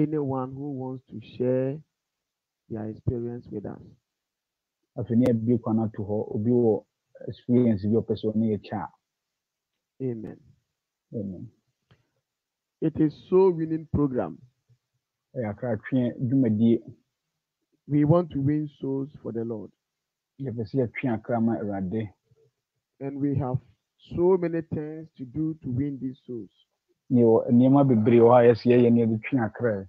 anyone who wants to share their experience with us. Afini ebi kwana to ho obi wo experience your person ne cha. Amen. Amen. It is so winning program. Ya kra twen dwumadi We want to win souls for the Lord. ye pese ya twen akra ma Awurade. And we have so many things to do to win these souls. Ne wo niema bebre wo ha yes ye ne de twen akra.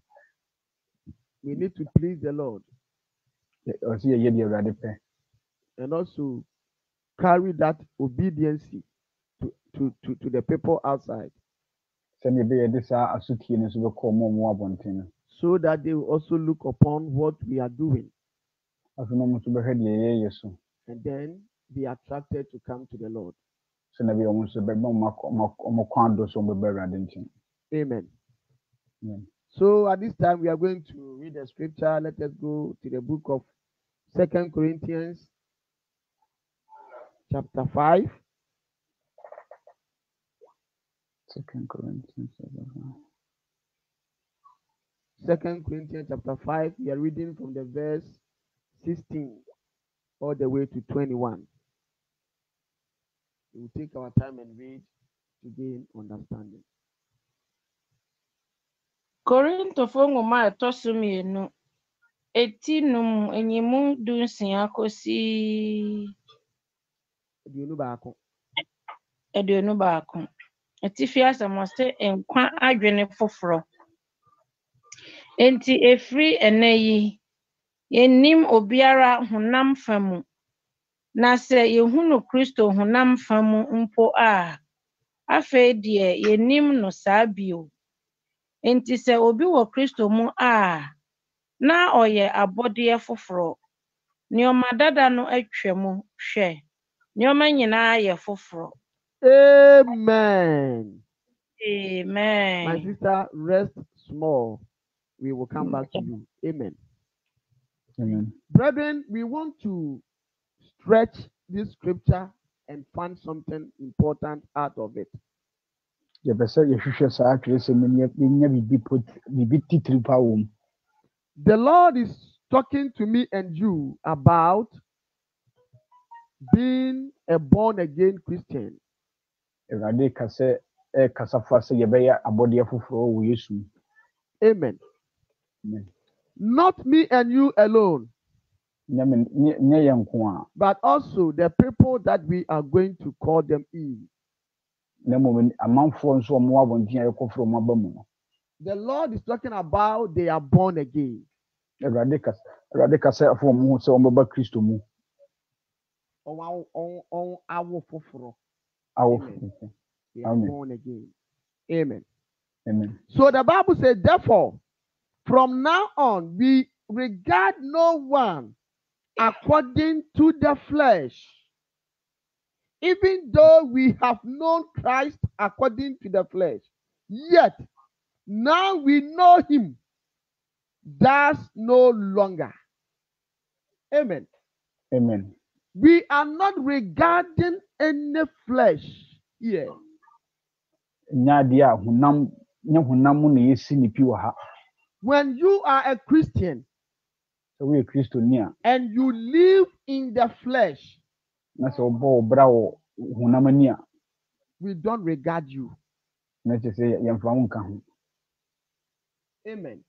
We need to please the Lord O se ye de Awurade pe. and also carry that obedience to the people outside Se ne be ye de sa asutie ne so be ko mo abonten. so that they will also look upon what we are doing Afino mo so be hwe de ye yeso. and then be attracted to come to the Lord. Se na be o mo so be mo kwan do so mo be Awurade ntin. Amen. Amen. So at this time, we are going to read the scripture. Let us go to the book of 2 Corinthians, chapter 5. 2 Corinthians 2 Corinthians, chapter 5. We are reading from the verse 16 all the way to 21. We will take our time and read to gain understanding. Korintofo nwoma a ɛtɔ so mmienu, eti num enyimu dunsia kosi Aduonu baako. aduonu baako. Atifi asɛm ɔse nkwa adwene foforɔ. Enti efiri ɛnnɛ yi, yɛnnim obiara honam fa mu. Na sɛ yɛhunu Kristo honam fa mu mpo a, afei deɛ yɛnnim no saa bio. Enti sɛ obi wɔ Kristo mu a, na ɔyɛ abɔdeɛ foforɔ. Nneɛma dada no atwa mu hwɛ. Nneɛma nyinaa yɛ foforɔ. Amen. Amen. My sister, rest small. We will come back to you. Amen. Amen. Brethren, we want to stretch this scripture and find something important out of it. Ye pese ye hwehwe sa atwere se nya bibi titiri pa wo. The Lord is talking to me and you about being a born again Christian. Awurade kase kasafa se ye be ya abode foforo wo Yesu. Amen. Amen. Not me and you alone, Nya ye nko a. but also the people that we are going to call them in. Na mo amanfo nso mo abonten ye koforo mo abamu no. The Lord is talking about they are born again. Awurade kase afo mo se o baba Kristo mu. Awo foforo. Awo. Amen. They are Amen. born again. Amen. Amen. So the Bible says, therefore, from now on, we regard no one according to the flesh. Even though we have known Christ according to the flesh, yet now we know him thus no longer. Amen. Amen. We are not regarding any flesh here. Nya dia hunam na yesi ni pi wa ha. When you are a Christian Se we Kristo ni a. and you live in the flesh, Na se obo obra wo hunam ni a. we don't regard you. Na se ye mfa wo nka ho. Amen.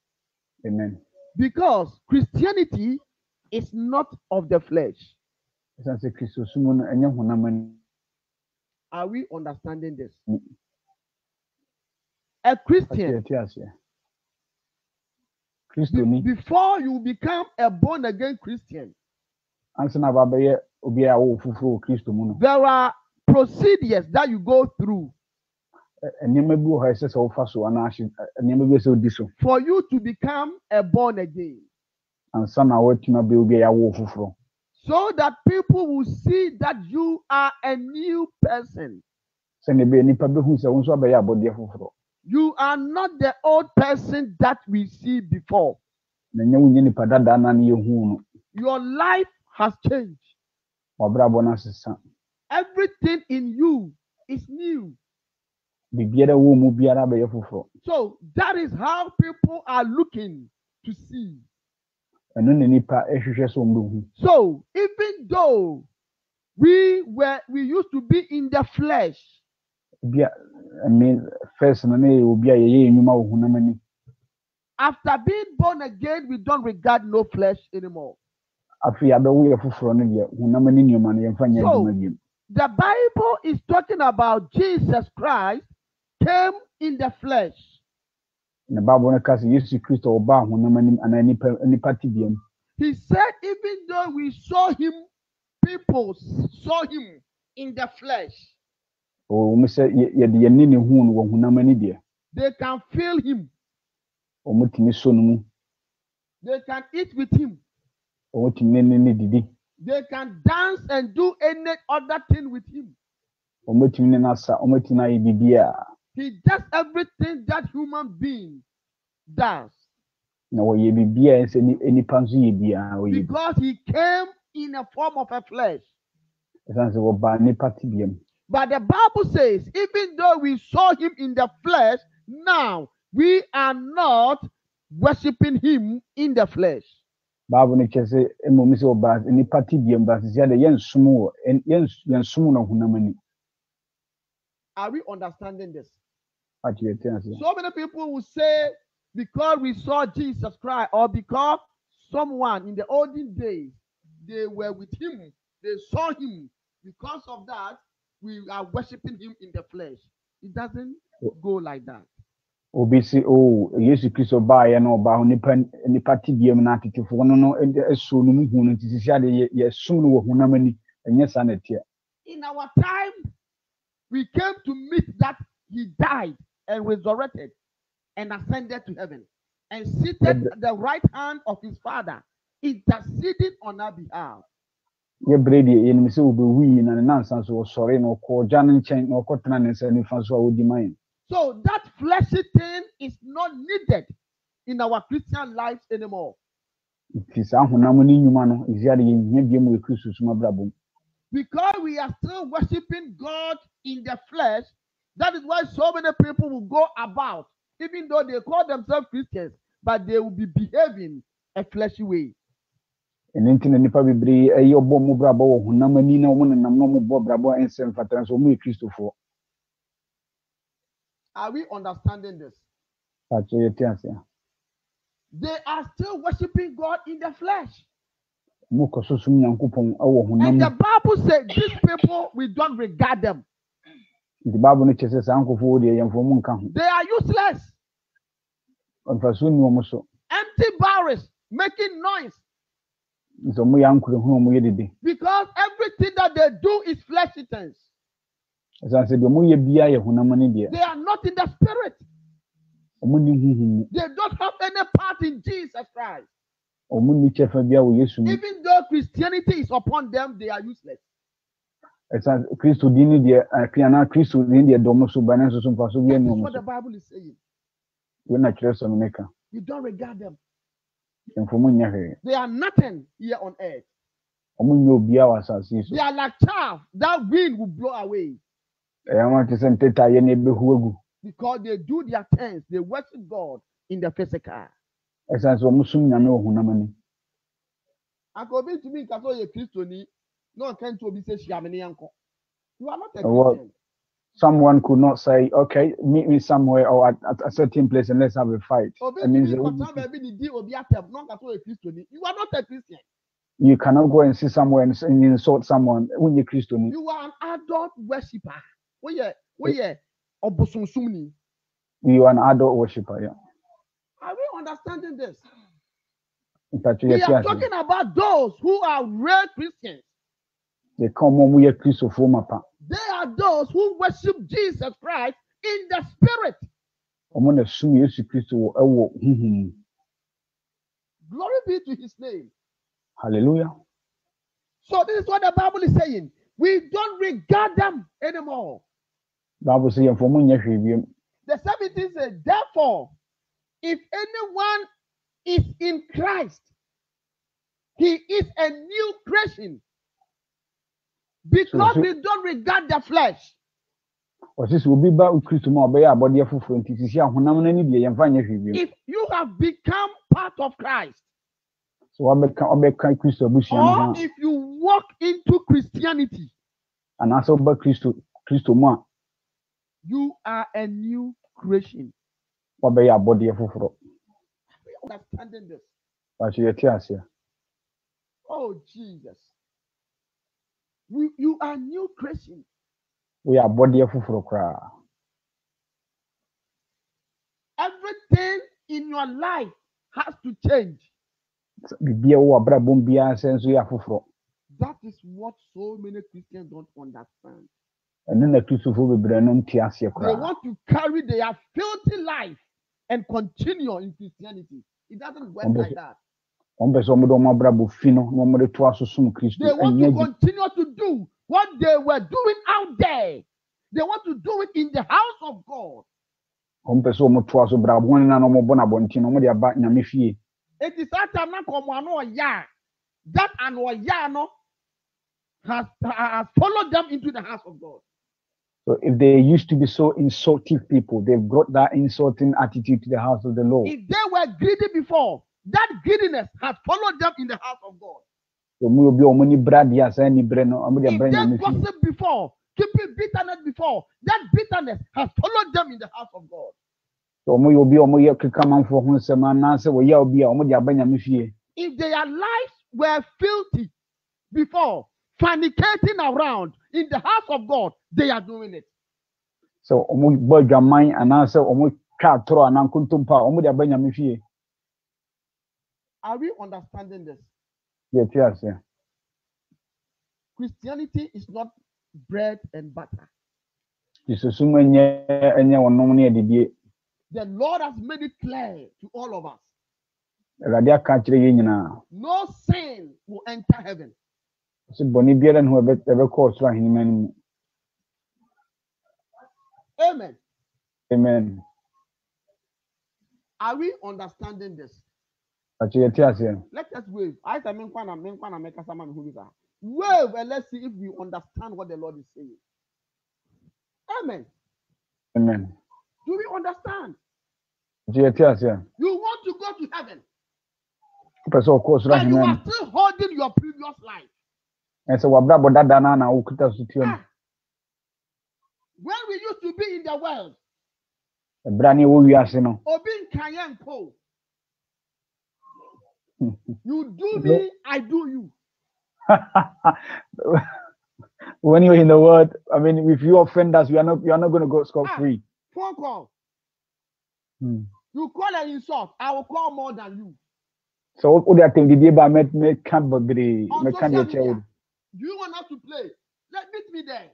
Amen. Because Christianity is not of the flesh. Sanse Kristo sumu no enye hunam. Are we understanding this? A Christian, before you become a born again Christian, there are procedures that you go through for you to become a born again. So that people will see that you are a new person. You are not the old person that we see before. Your life has changed. Everything in you is new. Bibiara wo mu biara bɛyɛ foforɔ. So that is how people are looking to see. Ɛno na nipa ɛhwehwɛ sɛ wɔn bɛhu. So even though we used to be in the flesh, First na ne obi a yɛyɛ enyuma wɔ honam ani. after being born again, we don't regard no flesh anymore. Afei abɛwo yɛ foforɔ no deɛ honam ani nneɛma no yɛmfa nyɛ adwuma biom. The Bible is talking about Jesus Christ came in the flesh. Na Bible no ka sɛ Yesu Kristo ɔbaa honam anim anaa nipa tibiam. He said even though we saw him, people saw him in the flesh. Wɔn sɛ yɛde yɛne ne hu no wɔ honam ani deɛ. They can feel him. Wɔn tumi so no mu. They can eat with him. Wɔn tumi ne didi. They can dance and do any other thing with him. Wɔn tumi ne nasa. Wɔn tumi ayɛ biribiara. He does everything that human being does. Na wɔyɛ biribiara sɛ nipa nso yɛ biara. Because he came in a form of a flesh. Ɛsan sɛ wɔbaa nipa tibiam. But the Bible says, even though we saw him in the flesh, now we are not worshiping him in the flesh. Bible no kyerɛ sɛ mmom sɛ ɔbaa nipa tibiam ba sisi ade yɛnsum no honam ani. Are we understanding this? So many people will say, because we saw Jesus Christ, or because someone in the olden days, they were with him, they saw him. Because of that, we are worshiping him in the flesh. It doesn't go like that. Obi si Yesu Kristo baa yɛ no ɔbaa ho nipa tibiam na atetefo no ɛso no mu hu no nti sisi ade yɛsum no wɔ honam ani ɛnyɛ saa na ɛteɛ. In our time, we came to meet that he died and resurrected and ascended to heaven and seated at the right hand of his Father, interceding on our behalf. Yɛbrɛ deɛ yɛnim sɛ wobɛwui na ne nansa so wɔsɔre na ɔkɔ gya no nkyɛn na ɔkɔtena ne nsa nifa so a wɔdi ma yɛn. So that fleshy thing is not needed in our Christian lives anymore. Because we are still worshiping God in the flesh. That is why so many people will go about, even though they call themselves Christians, but they will be behaving a fleshy way. Are we understanding this? They are still worshiping God in the flesh. And the Bible says these people, we don't regard them. They are useless. Empty barrels making noise. Because everything that they do is fleshy things. They are not in the spirit. They don't have any part in Jesus Christ. Even though Christianity is upon them, they are useless. That is what the Bible is saying. You don't regard them. They are nothing here on earth. They are like chaff that wind will blow away. Because they do their things, they worship God in the physical. You are not a Christian. Someone could not say, okay, meet me somewhere or at a certain place and let's have a fight. You are not a Christian. You cannot go and see somewhere and insult someone when you're Christian. You are an adult worshiper. You are an adult worshiper, yeah. Are we understanding this? We are talking about those who are real Christians. They come on, we are Christian. They are those who worship Jesus Christ in the spirit. Glory be to his name. Hallelujah. So this is what the Bible is saying. We don't regard them anymore. The 17 says, therefore, if anyone is in Christ, he is a new creation. Because we don't regard the flesh. Ɔsi sɛ obi ba Kristo mu a ɔbɛyɛ abɔdeɛ foforɔ nti sisi ahonam n'ani deɛ yɛmfa nyɛ hwee. If you have become part of Christ, So ɔbɛka Kristo abusua no or ho. if you walk into Christianity, Anaasɛ ɔba Kristo mu a you are a new creation. ɔbɛyɛ abɔdeɛ foforɔ. Understanding this? Wahyɛ yɛte aseɛ. Oh Jesus, you are new creation. Woyɛ abɔdeɛ foforɔ koraa. Everything in your life has to change. Biribiara wɔ abrabɔ biara sɛ nso yɛ afoforɔ. That is what so many Christians don't understand. Ɛno na Kristofo bebree no nte aseɛ They koraa. want to carry their filthy life and continue in Christianity. It doesn't work like that. Wɔn pɛ sɛ wɔn de wɔn abrabɔ fi no na wɔn de to aso som Kristo. They want to continue to do what they were doing out there. They want to do it in the house of God. Wɔn pɛ sɛ wɔn to aso brabɔ wɔn na wɔn bɔ n'abɔnten na wɔn de aba nyame fie. It is that time na come ano ya. That and ya no has followed them into the house of God. So if they used to be so insulting people, they've got that insulting attitude to the house of the Lord. If they were greedy before, that greediness has followed them in the house of God. So mu obi omo ni bradi asa ni bre no omo de If bre they nyame fie. gossip before, keeping bitterness before, that bitterness has followed them in the house of God. So omo obi omo ye keka manfo ho nsem anase wo ya obi a omo de aba nyame fie. If their lives were filthy before, fornicating around in the house of God, they are doing it. So omo bo dwaman anase omo twa toro anankontompa omo de aba nyame fie. Are we understanding this? Ye ti ase. Christianity is not bread and butter. Isusum enye wonom ne adidie. The Lord has made it clear to all of us. Awurade aka kire ye nyina. No sin will enter heaven. So boni biara no ebe kɔ soro ahenema no mu. Amen. Amen. Are we understanding this? Achi ye ti ase. Let us wave. I say menkwana meka sama me hu bisa. Wave and let's see if we understand what the Lord is saying. Amen. Amen. Do we understand? Achi ye ti ase. You want to go to heaven, Person kɔ soro but you ahenema are no. still holding your previous life. Ɛsɛ wabrabɔ dada na wokuta so tuo no. When we used to be in the world, Ebra ne wo wiase no. Obi Nkayenko, you do me, I do you. When you're in the world, I mean, if you offend us, you are not going to go scot-free. Phone call. You call an insult, I will call more than you. So what do you think? Did you buy me can't be On social media? media, do you want us to play? Meet me there.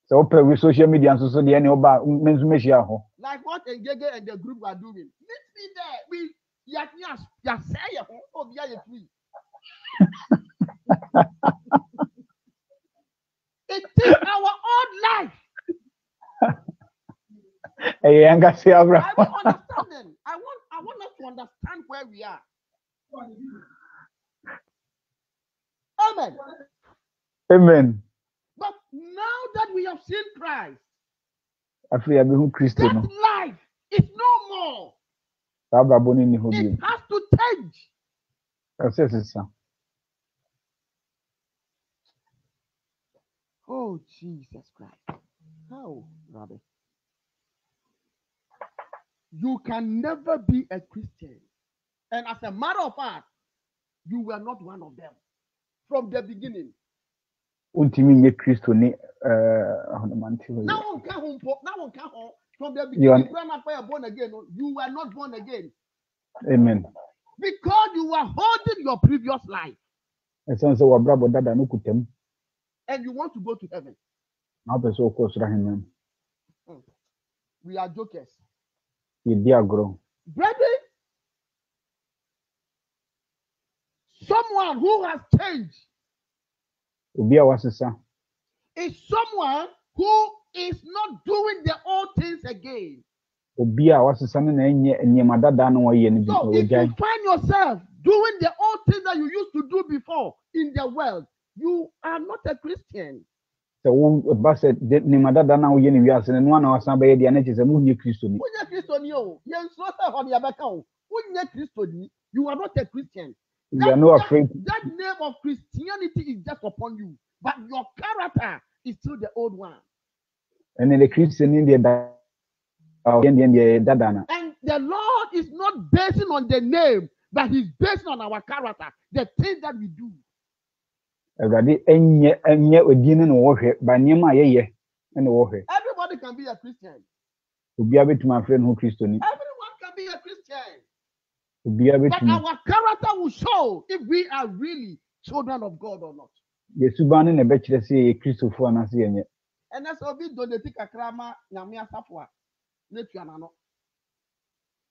So open with social media and so the any about mention. Like what Ngege and the group are doing. Meet me there. We ya say oh we are free. It is our own life. Hey, I got say I will understand. I want us to understand where we are. Amen. Amen. But now that we have seen Christ, After you be Christian, that life is no more. it It has to change. Yes. Oh, Jesus Christ. How, Rabbi? You can never be a Christian. And as a matter of fact, you were not one of them from the beginning. Untimi nye Kristo ni manti. Now one come home from the beginning. Born again. You were not born again. Amen. Because you were holding your previous life. Esan se wabrabo dada no kutem. And you want to go to heaven. Na person ko soro ahenam. We are jokers. Ye di agro. Brethren, someone who has changed Obi a wasesa. is someone who is not doing the old things again. Obi a wasesa na enye enyema dada no wo ye ni bi. So if you find yourself doing the old things that you used to do before in the world, you are not a Christian. So wo ba se ni madada na wo ye ni wiase no na wasan ba ye dia na che se mu nye Kristo ni. Unya Kristo ni o. Yen so say ho ya beka o. Unya Kristo ni. You are not a Christian. We are not afraid. That name of Christianity is just upon you, but your character is still the old one. And the Christian in the dada na. And the Lord is not basing on the name, but He's based on our character, the things that we do. Everybody enye odin no wo hwe ba nyema ye na wo hwe. Everybody can be a Christian. Obi abetuma friend ho Kristo ni. Everyone can be a Christian. Obi But abetuma. our character will show if we are really children of God or not. Yesu ba ne be kire se ye Kristofo anase yenye. And that's all we donate kakrama nyame asafo a na tuana no.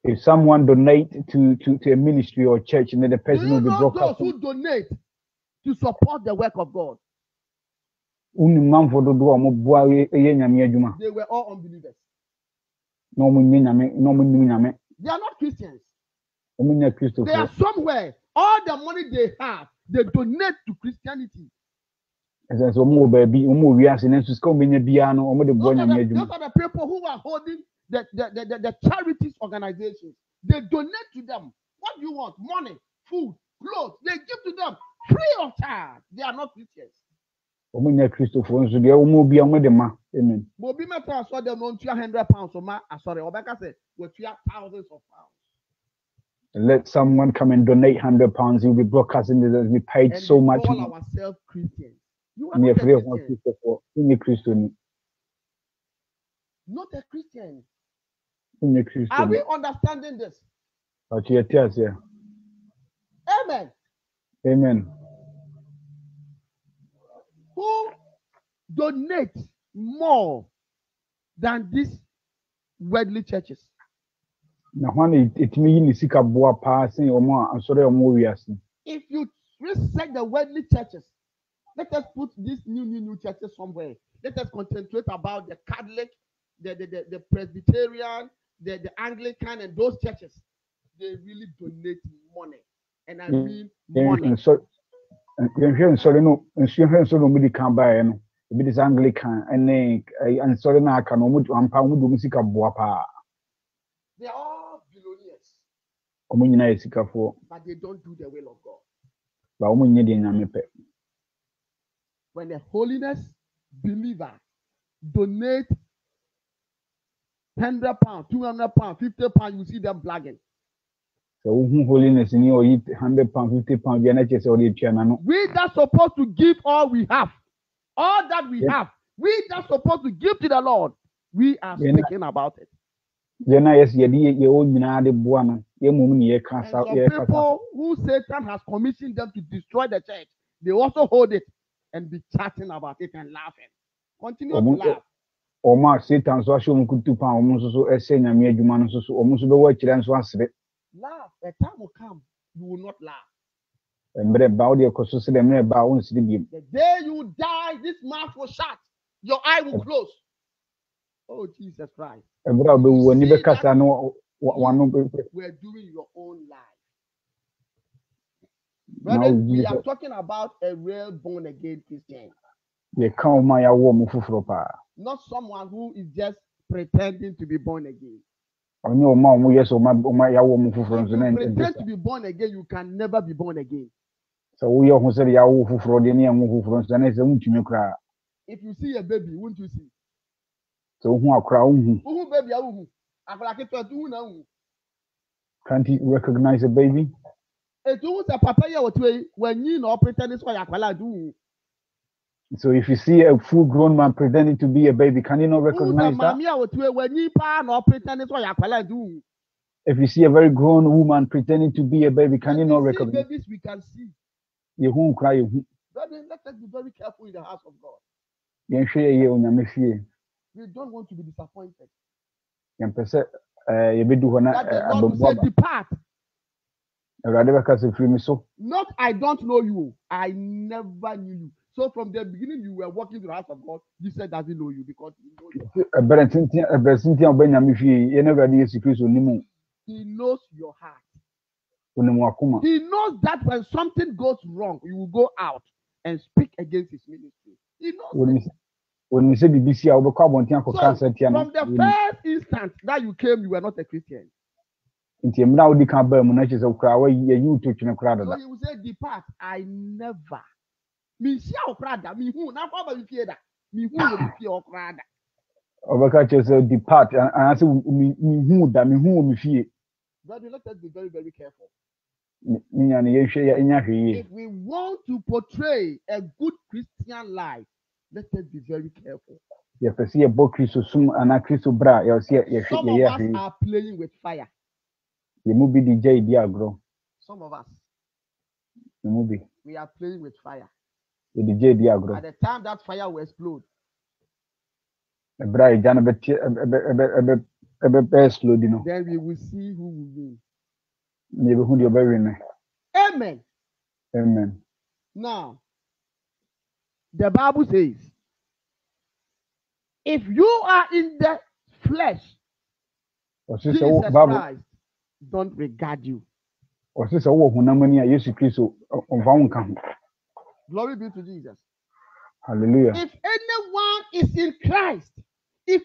If someone donate to a ministry or church, and then the Do person you will be know broadcast. those who donate to support the work of God? Uni manfo do do mo boa ye nyame adwuma. They were all unbelievers. No mo nyi nyame, no mo nyi nyame. They are not Christians. O mo nya They Kristofo. are somewhere. All the money they have, they donate to Christianity. Ese so mo ba bi, o mo wi ase na so ska o menya bia no, o mo de boa Those nyame adwuma. are the people who are holding the charities organizations. They donate to them. What do you want? Money, food, clothes. They give to them free of charge. They are not Christians. O mo nya Kristofo nso de o mo bia mo de ma. Amen. Bobi Meta saw them on £100 or ma. Sorry, Obeka said we thousands of pounds. Let someone come and donate £100. You'll be broadcasting this as we paid And so we much. call ourselves Christians. You are Me not a free of Christian. Kristofo. Ni Kristo ni. Not a Christian. Ni Kristo Are ni. we understanding this? Ati etias ya. Amen. Amen. Who donate more than these worldly churches? Na hwan etimi yi ni sika boa pa sen o mo asore o mo wiase. If you research the worldly churches, let us put these new churches somewhere. Let us concentrate about the Catholic, the Presbyterian, the Anglican, and those churches. They really donate money, and I mean money. So yen sorry no mo di kan ba e no. Ebi dis Anglican ene sorry na aka no mo ampa mo do sika boa pa. They are all billionaires, O mo nyina yesikafo. but they don't do the will of God. Ba o mo nye de nyame pe. When a holiness believer donate £100, £200, £50, you see them blagging. So who holiness ni o yi £100, £50 bia na che se o de tua na no. We that supposed to give all we have, all that we Yeah. have, we that supposed to give to the Lord, we are Yeah. speaking about it. Then na yes ye de ye o nyina de boa no. Ye mum ni ye And kasa some ye kasa. people who Satan has commissioned them to destroy the church, they also hold it and be chatting about it and laughing. Continue to laugh. O ma Satan so ahwe kutu pa o mo so ese nyame adwuma no so o mo so be wa kire nso asere. Laugh. A time will come, you will not laugh. Embre ba o de koso se de mre ba o nsiri biem. The day you die, this mouth will shut, your eye will close. Oh, Jesus Christ. Embre be wo ni be kasa no wa no be. We're doing your own life. Now Brethren, we Jesus. are talking about a real born again Christian, Ye kan o ma ya wo mo fufuro pa. not someone who is just pretending to be born again. Oni o ma o mo yes o ma ya wo mo fufuro If nso na you nte. pretend to be born again, you can never be born again. So wo ye ho se ya wo fufuro de ne ya mo fufuro nso na se muntumi kra. If you see a baby, won't you see? So hu akra hu. Who baby awu? Akwala keto tu na hu. Can't you recognize a baby? Etu se papa ye otwe when you no pretend so ya akwala du. So if you see a full grown man pretending to be a baby, can you not Who se recognize that? mami otwe when you pa no pretend so ya akwala du. If you see a very grown woman pretending to be a baby, can you not recognize? Babies we can see. Yehu cry yehu. Brethren, let us be very careful in the house of God. Yenhwe ye onyame fie. We don't want to be disappointed. Yempese yebedu ho na That the Lord will say, ababu. depart. Awurade bɛka sɛ firi mi so. Not I don't know you. I never knew you. So from the beginning, you were walking to the house of God. Jesus doesn't know you because he knows you. Ɛbɛrɛ ntintin a ɔbɛnyame fie yɛn Awurade Yesu Kristo nimu He knows your heart. onimu akoma. He knows that when something goes wrong, you will go out and speak against his ministry. He knows. Onim When we say BBC, I will call one thing for So, cancer. from the first instant that you came, you were not a Christian. Nti emna odi kan ba mu na che se kra wa ye yu to twene kra So da. you will say, depart. I never. Me see okrada. Me who na for me fear that. Me who will fear okrada. Obaka che se depart and I say me hu da me hu me fie. Brother, let us be very, very careful. Ni nya ne ye hwe ya nya hwe ye. If we want to portray a good Christian life, let us be very careful. Ye pese ye bo Kristo sum ana Kristo bra ye se ye Some hwe ye of us hwe. are playing with fire. Ye mu bi di jai di agro. Some of us, Ye mu bi we are playing with fire. ye di jai di agro. At the time that fire will explode, E bra e jana be be slow di no. then we will see who will win. Ye be hu di oba win. Amen. Amen. Now, the Bible says, if you are in the flesh, O se Jesus wo Bible Christ don't regard you. o se wo hunamani a Yesu Kristo on fa won kan. Glory be to Jesus. Hallelujah. If anyone is in Christ, if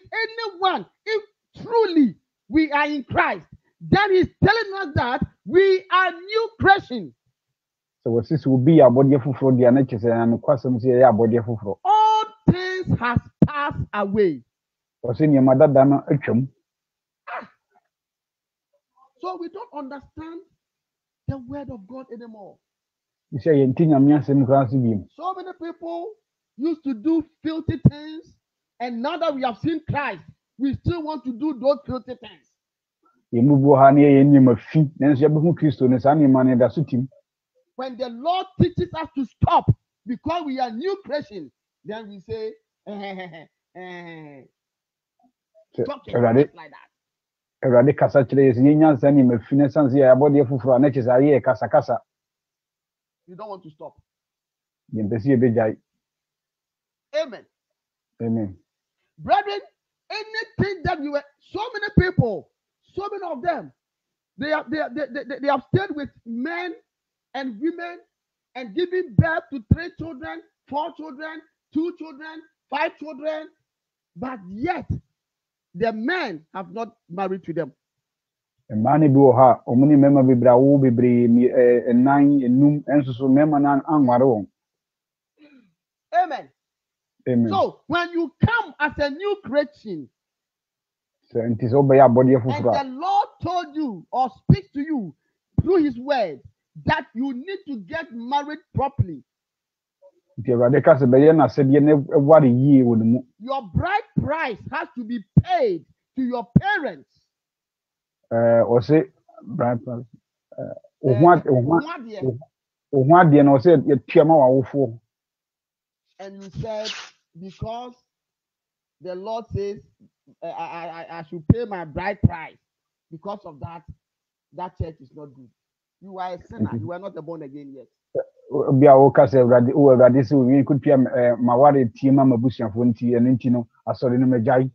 truly we are in Christ, then he's telling us that we are new creation. So what is will be abode fufuro dia na chese na kwasem se ya abode fufuro. All things has passed away. O se ni madada na atwam. So we don't understand the word of God anymore. You say enti nyame asem kra se biem. So many people used to do filthy things, and now that we have seen Christ, we still want to do those filthy things. Ye mu bo ha na ye ni mafi, nanso ye be hu Kristo ne sa ni ma ne da so tim. When the Lord teaches us to stop because we are new creation, then we say, talking Erade like that. erade kasa kire ye ye nyansa ni mafi ne sanse ya abode fufuro na chese aye kasa kasa. You don't want to stop. Ye mpesi ye be jai. Amen. Amen. Brethren, anything that we were, so many people, so many of them, they have stayed with men and women and giving birth to 3 children, 4 children, 2 children, 5 children, but yet the men have not married to them. Mane bi wo ha, omuni mema bibra wo bibre mi nan enum enso so mema na anware won. Amen. Amen. So when you come as a new creation, So nti so be ya abode and fufuro. the Lord told you or speaks to you through his word that you need to get married properly. Nti erade kasa be ye na sede ne ware yie won mu. Your bride price has to be paid to your parents. O se brand ohun ade na o se ye tuama wa wofo. And you said, because the Lord says I should pay my bride price. Because of that, that church is not good. You are a sinner. You are not born again yet. Bia o kasa erade se wi ku tua ma ware tiema mabusuafo nti ene nti no asori no majai.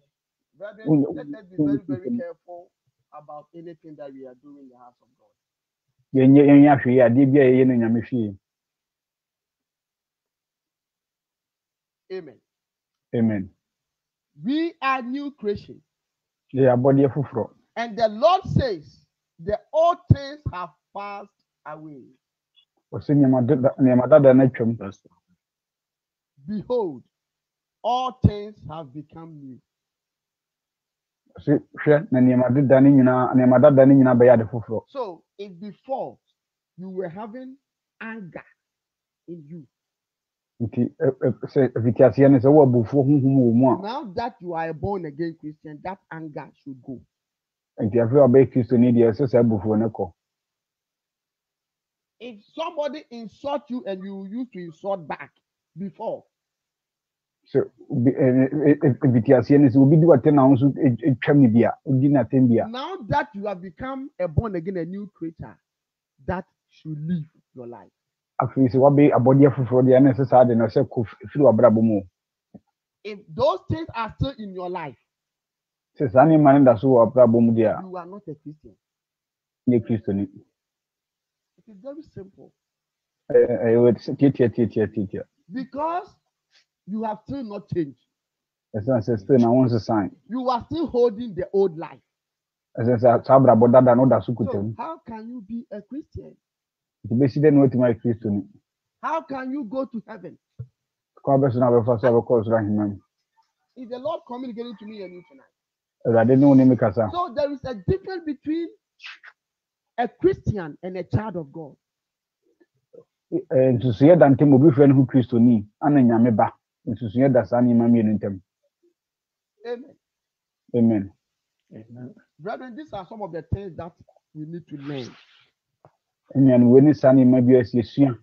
Brethren, let us be very, very careful about anything that we are doing in the house of God. Yenye ahwe ya de bia ye no nyame hwe. Amen. Amen. We are new creation. Ye abode fufuro. And the Lord says, the old things have passed away. O se ni madada na twam. Behold, all things have become new. Se hwe na ni madada ni nyina be ya de fufuro. So, if before you were having anger in you, Nti se vitiasie ne se wo abufuo hunhum wo mu a. now that you are a born again Christian, that anger should go. Nti afi obe Kristo ni de se abufuo ne ko. If somebody insult you and you used to insult back before, So vitiasie ne se obi di wate na nso etwam ni bia, odi na tem bia. now that you have become a born again, a new creature, that should live your life. Afi se wabe abode fufuro de na se sa de no se ko firi wabrabo mu. If those things are still in your life, Se sa ni mane da so wabrabo mu de a, you are not a Christian. ni Kristo ni. It is very simple. We tie. Because you have still not changed. Ɛsan sɛ still na wɔn sesan. You are still holding the old life. Ɛsan sɛ saa abrabɔ dada no da so So kuta mu. how can you be a Christian? Nti besi dɛ na otumi ayɛ Kristo ni. How can you go to heaven? Kwan bɛ so na abɛfa so abɛkɔ soro ahemma mu. Is the Lord communicating to me and you tonight? Awurade ne wo ne mi kasa. So there is a difference between a Christian and a child of God. Nsusuyɛ da ntam obi fɛ no ho Kristo ni ana nyame ba. Nsusuyɛ da saa nneɛma mmienu ntam. Amen. Amen. Brethren, these are some of the things that we need to learn Nnuane wei ne saa nneɛma bi a yɛsua.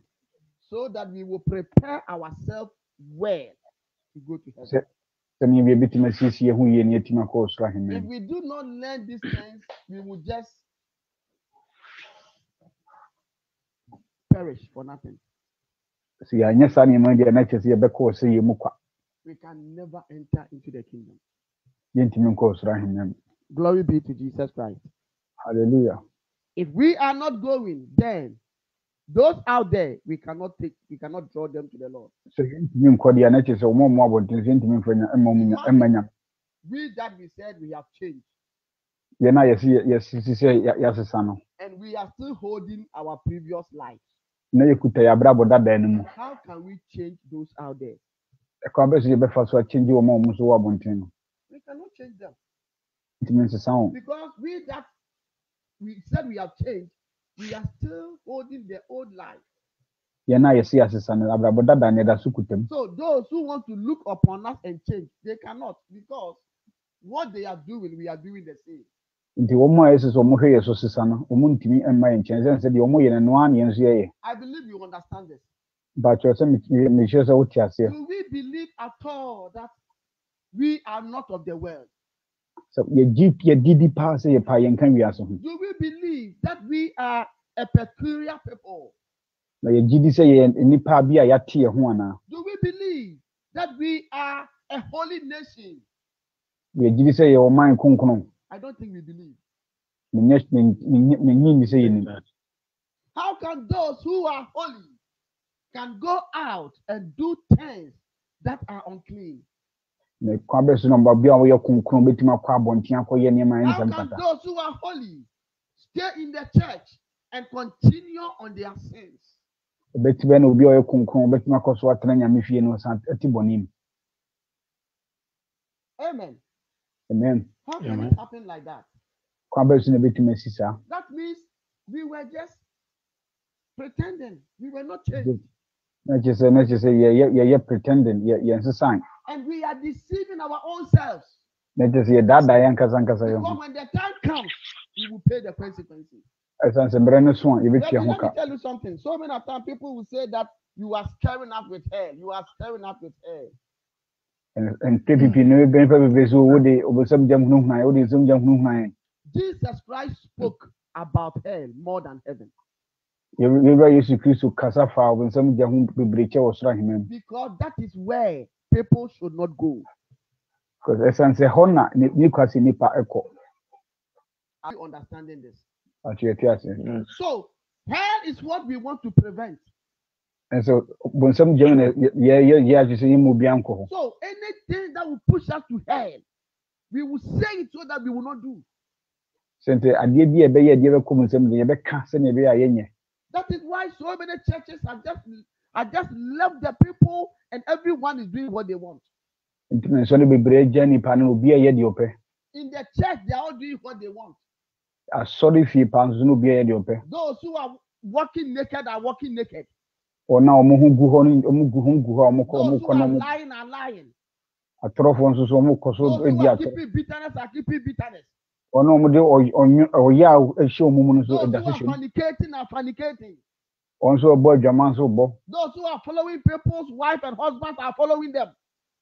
so that we will prepare ourselves well to go to heaven. Sɛnea bi ebitumi asiesie ho yie ne yɛtumi akɔ soro ahemma If mu. we do not learn these things, we will just perish for nothing. Sɛ yɛanyɛ saa nneɛma deɛ na kyerɛ sɛ yɛbɛkɔ sɛ yɛ mu kwa. We can never enter into the kingdom. Yɛntumi nkɔ soro ahemma mu. Glory be to Jesus Christ. Hallelujah. If we are not going, then those out there we cannot draw them to the Lord. Sɛ yɛntumi nkɔ deɛ na kyerɛ sɛ wɔn a wɔn abɔnten sɛ yɛntumi mfa nya. We that we said we have changed, Yɛn a yɛsisi sɛ yɛasesa no. and we are still holding our previous life. Na yɛkuta yɛ abrabɔ dada no mu. How can we change those out there? Ɛkwan bɛ so yɛbɛfa so akyɛngye wɔn a wɔn nso wɔ abɔnten no. We cannot change them Ntumi nsesa wɔn. because we that we said we have changed, we are still holding the old life. Yɛn a yɛsi asesa no abrabɔ dada no yɛda so kuta mu. So those who want to look upon us and change, they cannot because what they are doing, we are doing the same. Nti wɔn a yɛsɛ sɛ wɔn hwɛ yɛ so sesa no wɔn ntumi mma yɛn nkyɛn sɛ deɛ wɔn yɛ no noa ne yɛn nso yɛyɛ. I believe you understand this. Baakyɛw sɛ mehyɛ sɛ wote aseɛ. Do we believe at all that we are not of the world? Sɛ yɛdidi paa sɛ yɛpa yɛnka wiase ho. Do we believe that we are a peculiar people? Na yɛgyidi sɛ yɛ nipa bi a yɛate yɛn ho anaa. Do we believe that we are a holy nation? Yɛgyidi sɛ yɛwɔ man kronkron. I don't think we believe. Menyi sɛ yɛnim. How can those who are holy can go out and do things that are unclean? Na kwan bɛ so na ɔba bi a wɔyɛ kronkron bɛtumi akɔ abɔnten akɔyɛ nneɛma a How ɛnsɛm can kata. those who are holy stay in the church and continue on their sins? Bɛtumi na obi a ɔyɛ kronkron bɛtumi akɔ so atena nyame fie no san ati bɔne mu. Amen. Amen. How can it happen like that? Kwan bɛ so na bɛtumi asi saa. That means we were just pretending. We were not changed. Na kyerɛ sɛ yɛyɛ pretending yɛnsesan. And we are deceiving our own selves. Na kyerɛ sɛ yɛdaadaa yɛn nkasa yɛn Because ho. when the time comes, we will pay the consequences. Ɛsan sɛ mmerɛ no so a Let yɛbɛtua ho me ka. tell you something. So many times people will say that you are stirring up with hell. You are stirring up with hell. Mpɛ pipi na bɛmfa bebree so wode obosam gyam hunuhunan wode nsɛm gyam hunuhunan. Jesus Christ spoke about hell more than heaven. Yɛwura Yesu Kristo kasa fa obosam gya ho bebree kyɛ wɔ soro ahemma mu. Because that is where people should not go. Because ɛsan sɛ hɔ na ne kwasi nipa ɛkɔ. Are you understanding this? Ati yɛte ase. So hell is what we want to prevent. Ɛnso obosam gyam na yɛ agye sɛ yɛn mu bi ankɔ hɔ. So anything that will push us to hell, we will say it so that we will not do. Sente adeɛ bi a ɛbɛyɛ adeɛ bɛkɔ mu nsɛm deɛ yɛbɛka sɛnea ɛbɛyɛ a yɛnyɛ. That is why so many churches are just left the people and everyone is doing what they want. Nti na nsɔre bebree gya nipa no obi a yɛ deɛ ɔpɛ. In the church, they are all doing what they want. Asɔre fie paa nso na obi a yɛ deɛ ɔpɛ. Those who are walking naked are walking naked. Ɔna ɔmo ho gu hɔ no ɔmo gu hɔ a ɔmo Those who kɔ na are ɔmo lying are lying. atɔrɔfoɔ nso so ɔmo kɔ so Those who edi are atɔ. keeping bitterness are keeping bitterness. Ɔna ɔmo de ɔyɛ a ɛhyɛ ɔmo mu no so Those ɛda who so are hyɛ mu. fornicating are fornicating. Ɔno nso ɔbɔ adwaman nso bɔ. Those who are following people's wife and husbands are following them.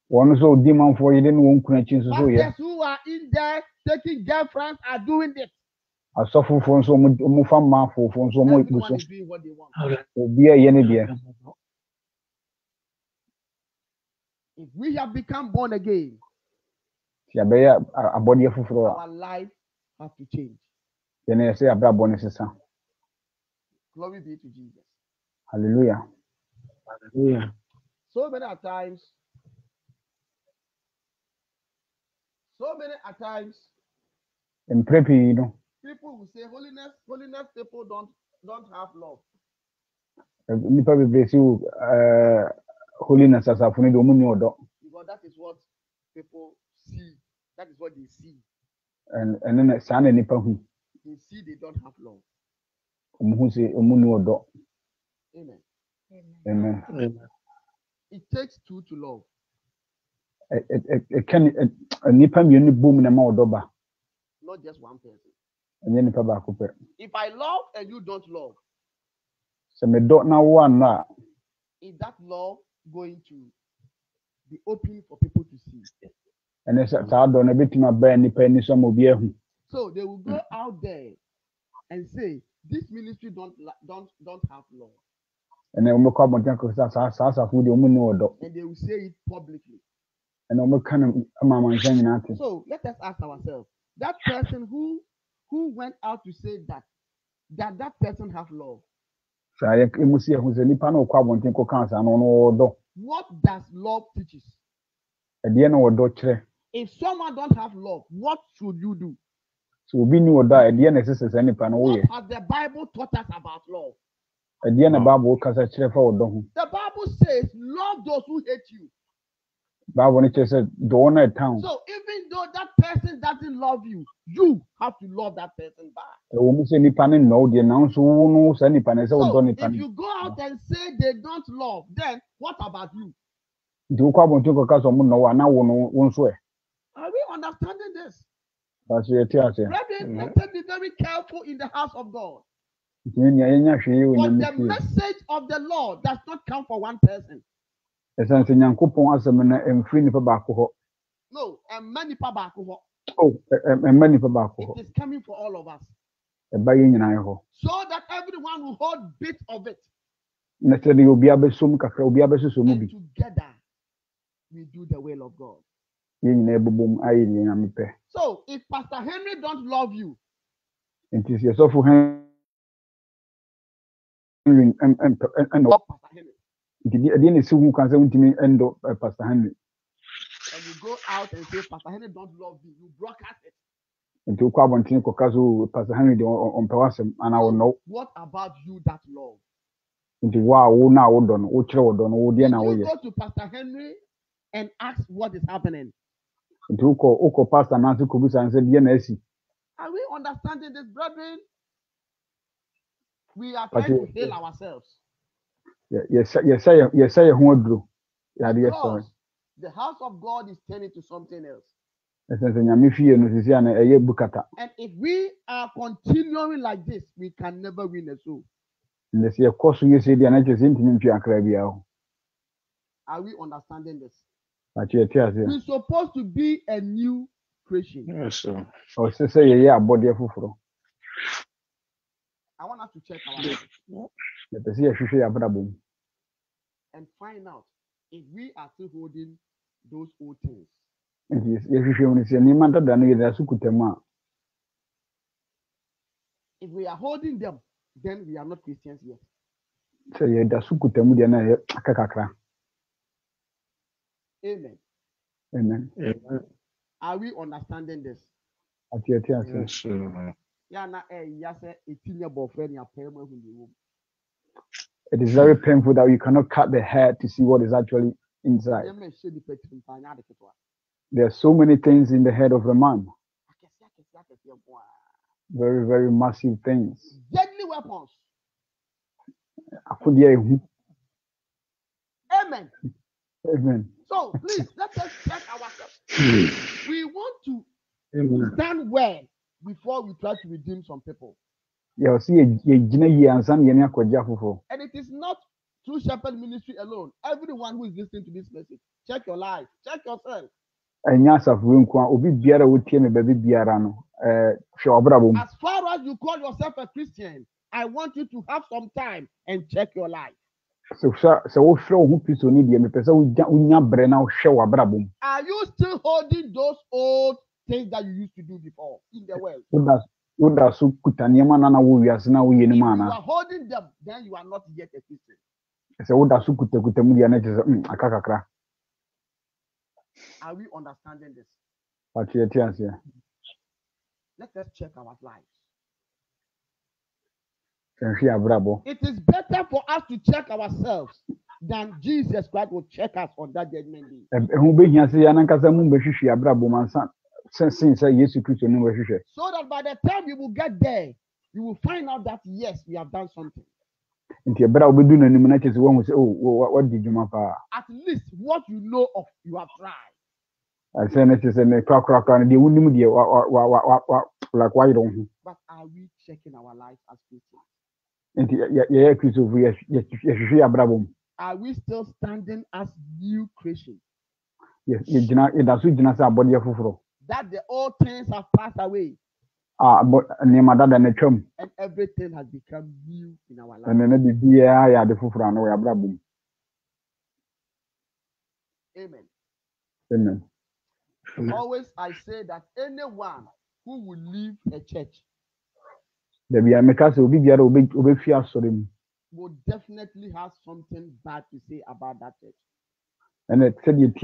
Ɔno nso odi manfoɔ yɛ de ne wɔn kunu akyi nso so yɛ. Pastors who are in there taking girlfriends are doing it. Asɔfofoɔ nso ɔmo fa mmaa fofoɔ nso ɔmo ebu Everyone so. is doing what they want. Obi a yɛ ne deɛ. If we have become born again, Yɛbɛyɛ abɔdeɛ foforɔ a our life has to change. yɛn yɛ sɛ abrabɔ ne sesa. Glory be to Jesus. Hallelujah. So many times So many at times, mpere pii no people will say holiness people don't have love. nipa bebree si holiness asafo no de ɔmo ni ɔdɔ Because that is what people see. That is what they see. ɛno na saa na nipa hu They see they don't have love. ɔmo hu sɛ ɔmo ni ɔdɔ Amen. amen It takes two to love. nipa mmienu bom na ma ɔdɔ ba Not just one person. ɛnyɛ nipa baako pɛ If I love and you don't love, sɛ medɔ na wo anɔ a is that love going to be open for people to see? ɛne saa dɔ no ebetumi abɛn nipa ani so ama obi ahu So they will go out there and say, this ministry don't have love. ɛne ɔmo kɔ abɔnten akɔ sɛ saa asafo de ɔmo ni ɔdɔ And they will say it publicly. ɛne ɔmo ka no ama amansa nyinaa te So let us ask ourselves, that person who went out to say that person have love, saa emu si ɛho sɛ nipa na ɔkɔ abɔnten kɔ kan saa no ɔno ɔdɔ what does love teaches? ɛdeɛ na ɔdɔ kyerɛ If someone don't have love, what should you do? sɛ obi ni ɔdɔ a ɛdeɛ na ɛsɛ sɛ saa nipa no What woyɛ has the Bible taught us about love? ɛdeɛ na baabo kasa kyerɛ fa ɔdɔ ho The Bible says, love those who hate you. baabo no kyerɛ sɛ dɔ wɔn a ɛta ho So even though that person doesn't love you, you have to love that person back. ɛwɔ mu sɛ nipa no nnɔ wo deɛ nanso wo no saa nipa no ɛsɛ So ɔdɔ nipa if no you go out and say they don't love, then what about you? nti wokɔ abɔnten kɔ ka sɛ ɔmo nnɔ wo anaa wo no wo nso ɛ Are we understanding this? baasi yɛte ase Brethren, let us be very careful in the house of God. ntumi nea yɛnya hwee wɔ For nyame the fie message of the Lord does not come for one person. ɛsiane sɛ nyankopɔn asɛm no ɛmfiri nipa baako hɔ No, and many people. ɛmma nipa baako hɔ It is coming for all of us. ɛba yɛn nyinaa hɔ So that everyone will hold bit of it. na sɛ deɛ obi abɛsom kakra obi abɛsoso mu And bi together we do the will of God. yɛn nyinaa ɛbobɔ mu ayɛ deɛ nyame pɛ So if Pastor Henry don't love you, nti sɛ yɛsɔfo Henry ɛnɔ love Pastor Henry, nti ɛdeɛ na ɛsi ho kwan sɛ wontumi ɛndɔ pastor Henry and you go out and say Pastor Henry don't love you, you broadcast it. nti wokɔ abɔnten kɔka so pastor Henry deɛ ɔmpɛ w'asɛm anaa ɔnnɔ What about you that love? nti wo a wo na a wodɔ no wokyerɛ wodɔ no wo deɛ Did na you woyɛ go to Pastor Henry and ask what is happening? nti wokɔ pastor anaasɛ kɔbisa no sɛ deɛ na asi Are we understanding this, brethren? We are trying to heal ourselves. yɛsɛ yɛ ho aduro yɛade yɛsɔre Because the house of God is turning to something else. ɛsɛ sɛ nyame fie no sisi a no ɛyɛ bukata And if we are continuing like this, we can never win a soul. ndɛ sɛ yɛkɔ so yɛ sɛ deɛ na kyerɛ sɛ ntumi ntwe akra biara ho Are we understanding this? akyi yɛte aseɛ We're supposed to be a new creation. ɔsɛ sɛ yɛyɛ abɔdeɛ foforɔ I want us to check our life yɛpɛ sɛ yɛhwehwɛ yɛ abrabɔ mu and find out if we are still holding those old things. nti yɛhwehwɛ mu no sɛ nneɛma dada no yɛde aso kuta mu a If we are holding them, then we are not Christians yet. sɛ yɛda so kuta mu deɛ na ɛyɛ aka kakra Amen. amen Are we understanding this? akyi yɛte aseɛ Yeah, na ya say etinya boyfriend ya pay mo hu wo. it is very painful that you cannot cut the hair to see what is actually inside Ya me she di petrim pa nya de ketwa. there are so many things in the head of a man Akese bo. very very massive things Deadly weapons. akodeɛ ehu Amen. amen So please let us check ourselves. We want to stand well before we try to redeem some people. yɛwɔ sɛ yɛgyina yie ansa na yɛne akɔgye afoforɔ And it is not True Shepherd Ministry alone. Everyone who is listening to this message, check your life, check yourself. ɛnyɛ asafo nko a obi biara a wotie me baabi biara no hwɛ w'abrabɔ mu As far as you call yourself a Christian, I want you to have some time and check your life. sɛ wofrɛ wo ho kristoni deɛ mepɛ sɛ wonya berɛ na wohwɛ w'abrabɔ mu Are you still holding those old things that you used to do before in the world? woda so kuta nneɛma na wo wiase na woyɛ no If mu you anaa are holding them, then you are not yet a Christian. sɛ woda so kutakuta mu deɛ na kyerɛ sɛ aka kakra Are we understanding this? But yes, yeah. Let us check our lives. It is better for us to check ourselves than Jesus Christ will check us on that judgment day. So that by the time we will get there, you will find out that yes, we have done something. At least what you know of, you have tried. But are we checking our lives as Christians? Are we still standing as new creation? Yes. That the old things have passed away. But and everything has become new in our life. Amen. Amen. Always I say that anyone who will leave a church will definitely have something bad to say about that church. And it said you don't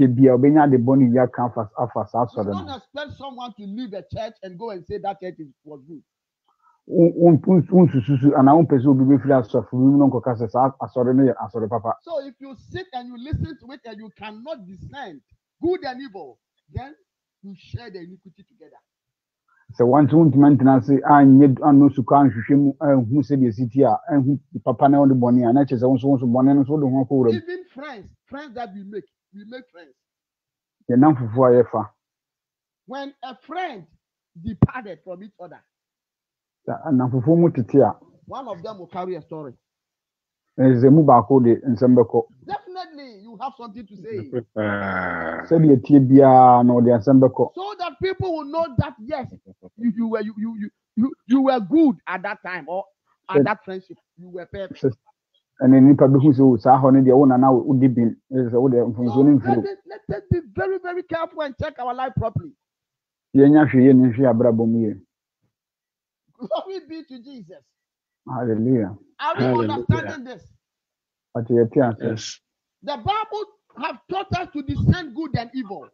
expect someone to leave a church and go and say that church was good. So if you sit and you listen to it and you cannot discern good and evil, then you share the iniquity together. So once say I need no sukan who said the city and papa na the bonnie and actually so even friends that we make friends. The name for when a friend departed from each other, one of them will carry a story. Definitely, you have something to say. So that people will know that yes, you were good at that time or at that friendship. You were perfect. And then you probably who saw honey the owner now would be let us be very, very careful and check our life properly. Glory be to Jesus. Hallelujah. Are we understanding this? Yes. The Bible have taught us to discern good and evil.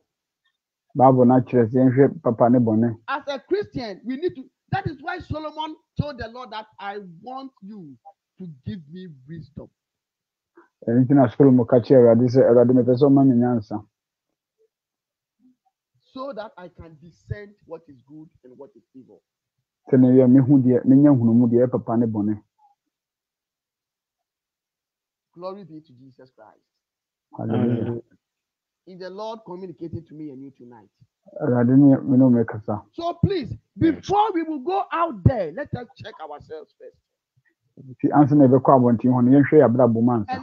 As a Christian, we need to. That is why Solomon told the Lord that I want you to give me wisdom. So that I can discern what is good and what is evil. Glory be to Jesus Christ. Hallelujah. Is the Lord communicating to me and you tonight? So please, before we will go out there, let us check ourselves first. And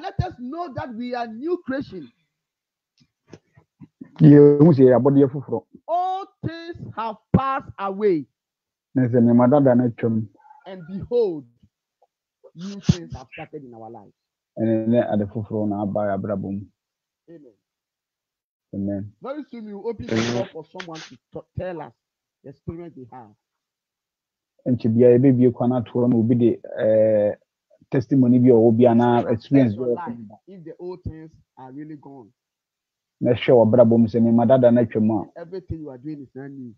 let us know that we are new creation. All things have passed away. And behold, new things have started in our lives. Amen. Amen. Very soon we will open the door for someone to tell us the experience they have. And to be a baby, you cannot be the testimony or be an experience. If the old things are really gone. Let's show everything you are doing is not new.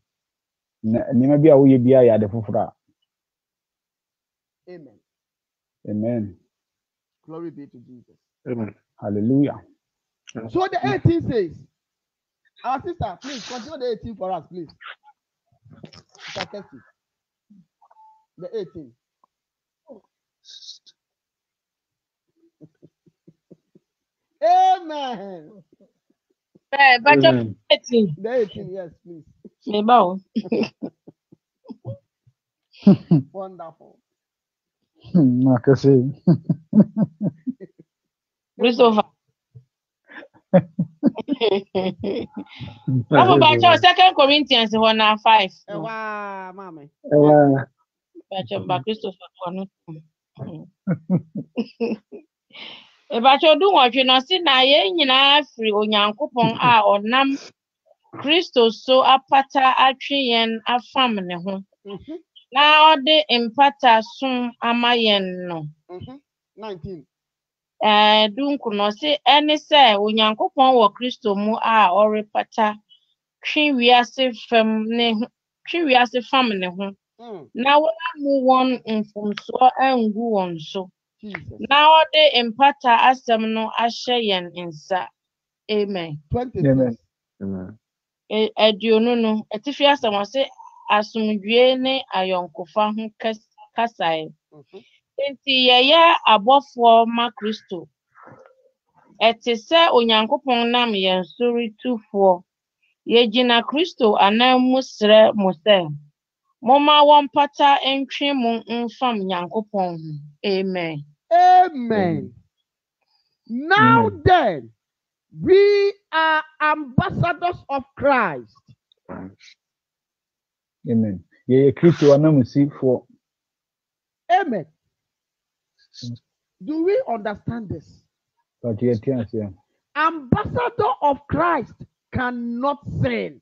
Amen. Amen. Glory be to Jesus. Amen. Hallelujah. So the 18 says, our sister, please continue the 18 for us, please. The 18. Amen. But 18. The 18, yes, please. Wonderful. Christopher. About 2 Corinthians 1:5. Wow, mommy. Christopher. Ebacho do nwotwe no si na ye nyina afiri Onyankopon a onam Kristo so apata atwe yen afam ne ho. Na ode empata sum ama yen no. 19. Dunku no si ene se Onyankopon wo Kristo mu a orepata twi wiase fam ne ho twi wiase fam ne ho na wɔamu wɔn mfomsoɔ angu wɔn so Jesus. na ɔde mpata asɛm no ahyɛ yɛn nsa. Amen. 20. Amen. Aduonu no atifi asɛm ɔse asomdwie ne ayɔnkofa ho kasae. Nti yɛyɛ abɔfoɔ ma Kristo. Ɛte sɛ Onyankopɔn nam yɛn so retufoɔ. Yɛgyina Kristo anan mu srɛ mo sɛ momma wɔmpata ntwe mo mfam Nyankopɔn ho. Amen. Amen. Now Amen. then, we are ambassadors of Christ. Amen. Ye Kristo anamusi for. Amen. Do we understand this? But ye tians ya. Ambassador of Christ cannot sin.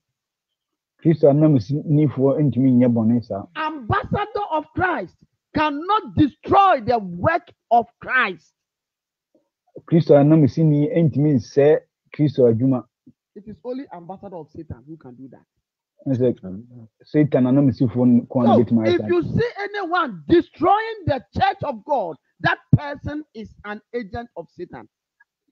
Kristo anamusi ni for intimi nye bone sa. Ambassador of Christ cannot destroy the work of Christ. Kristo anamusi ni intimi se Kristo adwuma. It is only ambassador of Satan who can do that. Satan anamusi for So, if you see anyone destroying the church of God, that person is an agent of Satan.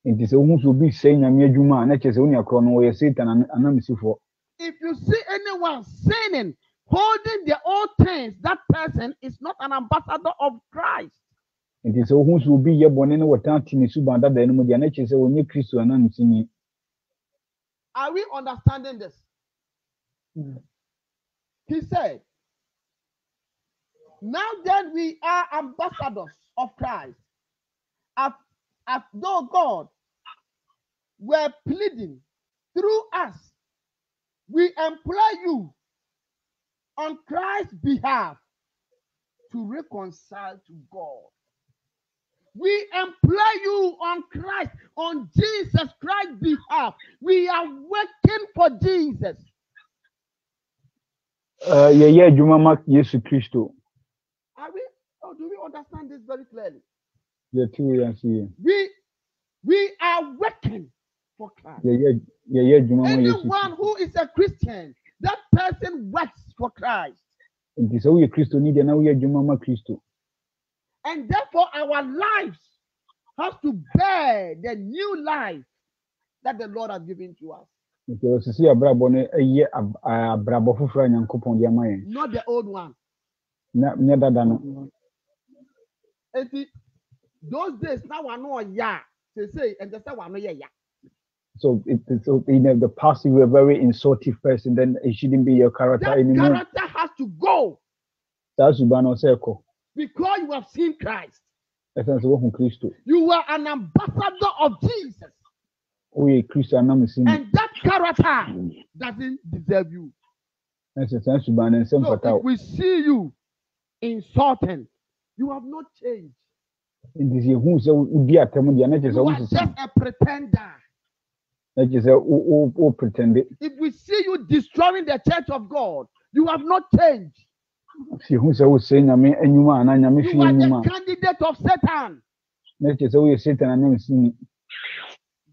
It is almost will be saying nyame adwuma na chese oni akro no ye Satan anamusi for. If you see anyone sinning, holding the old things, that person is not an ambassador of Christ. It is almost will be ye bone no watan tini subanda da no dia na chese onye Kristo anamusi ni. Are we understanding this? He said, now then we are ambassadors of Christ. As though God were pleading through us, we employ you on Christ's behalf to reconcile to God. We employ you on Christ, on Jesus Christ's behalf. We are working for Jesus. Ye adwuma ma Yesu Kristo. Are we? Oh, do we understand this very clearly? Ye tu ya see. We are working for Christ. Ye adwuma ma Yesu. Anyone who is a Christian, that person works for Christ. It is o ye Kristo ni de na ye adwuma ma Kristo. And therefore our lives have to bear the new life that the Lord has given to us. Because see abrabo ne ye abrabo fufura Nyankopon de amaye. Not the old one. Na dada no. Those days now I know yeah. Say and just one yeah. So the past you were a very insultive person, then it shouldn't be your character that anymore. Character has to go. That's Ubano Seko. Because you have seen Christ. You are an ambassador of Jesus. Oh, yeah, Christian, and that character doesn't deserve you. So if we see you insulting, you have not changed. You are just a pretender. If we see you destroying the church of God, you have not changed. You are the candidate of Satan.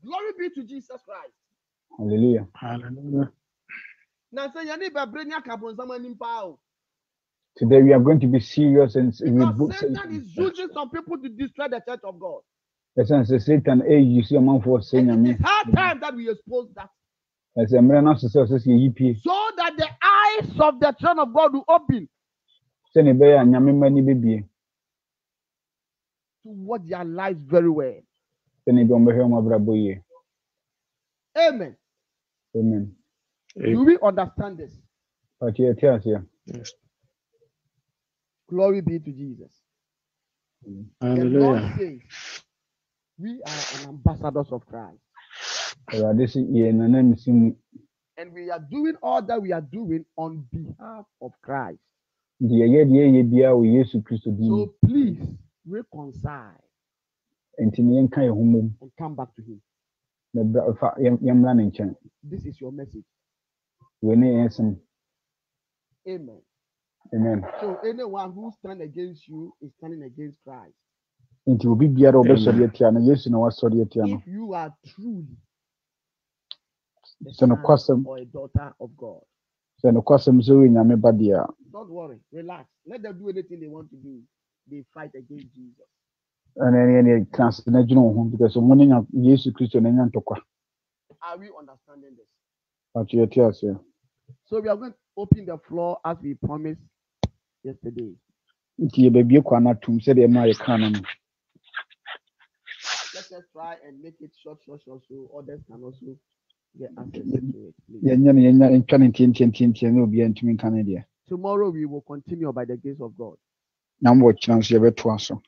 Glory be to Jesus Christ. Hallelujah. Now say today we are going to be serious and because Satan is using some people to destroy the church of God. Satan, you see a man for saying, it's hard time that we expose that. So that the eyes of the throne of God will open to watch their lives very well. Amen. Amen. Do we understand this? Yes. Glory be to Jesus. Hallelujah. The Lord says, we are an ambassadors of Christ. And we are doing all that we are doing on behalf of Christ. So please reconcile and come back to him. This is your message. Amen. Amen. So anyone who stands against you is standing against Christ. If you are truly a So no son question. or a daughter of God. So no question so we nyame ba dia. Don't worry, relax. Let them do anything they want to do. They fight against Jesus. And any trans na dwene ho because mo ne nya Yesu Kristo na nya ntokwa. Are we understanding this? But you tell us. So we are going to open the floor as we promised yesterday. Nti ye bebie kwa na tum se de na ye kana no. Let us try and make it short, so others can also get access to it. Please. Ye nya ntwa ne tie na obi antumi kana dia. Tomorrow we will continue by the grace of God. Na mo chance ye beto aso.